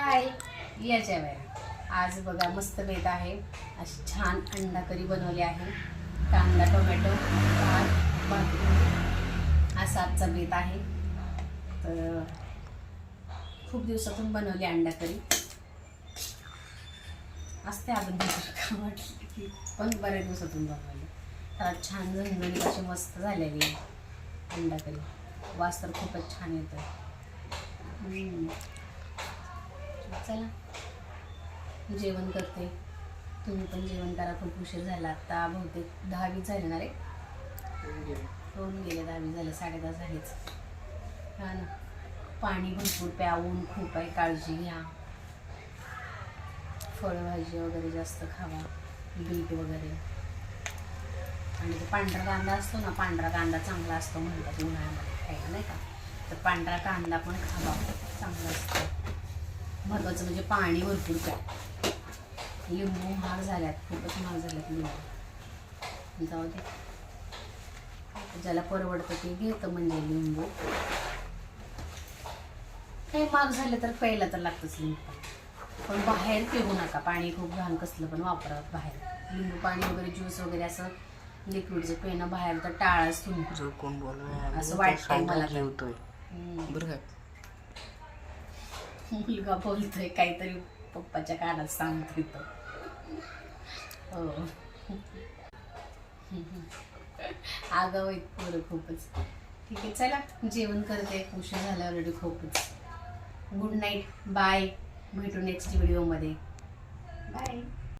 हाय, या जेवायला. आज बघा मस्त बेत आहे. अशी छान अंडा करी बनवली आहे. कांदा टोमॅटो भात भाकरी असा आजचा बेत आहे. तर खूप दिवसातून बनवली अंडा करी. असते अजून वाटली की पण बऱ्याच दिवसातून बनवली. तर छान झणझणीत अशी मस्त झालेली आहे अंडा करी. वास तर खूपच छान येतो. चला जेवण करते. तुम्ही पण जेवण करा. खूप उशीर झाला. आता बहुतेक 10-20 झाले ना रे. होऊन गेले 10-20 झाले. 10:30 झालेच. हा ना. पाणी भरपूर प्या. ऊन खूप आहे. काळजी घ्या. फळभाजी वगैरे जास्त खावा. बीट वगैरे. आणि तो पांढरा कांदा असतो ना, पांढरा कांदा चांगला असतो म्हणतात उन्हाळ्यामध्ये खायला, नाही का. तर पांढरा कांदा पण खावा, चांगला असतो. महत्त्वाचं म्हणजे पाणी भरपूर प्या. लिंबू महाग झाल्यात, खूपच महाग झाल्यात लिंबू. जाऊ दे, ज्याला परवडतं ते घेतं म्हणजे लिंबू. काही महाग झालं तर प्यायला तर लागतंच लिंबू. पण बाहेर पिऊ नका. पाणी खूप घाण कसलं पण वापरत बाहेर. लिंबू पाणी वगैरे ज्यूस वगैरे असं लिक्विडचं पेनं बाहेर तर टाळाच तुम्ही. कोण बोलतोय असं वाटतंय मला. घेतोय बरं. मुलगा बोलतोय काहीतरी, पप्पाच्या कानात सांगतोय तो. हो. आगाव आहेत पोरं खूपच. ठीक आहे, चला जेवण करते. उशीर झाला ऑलरेडी खूपच. Good night, bye. भेटू नेक्स्ट व्हिडिओमध्ये. बाय.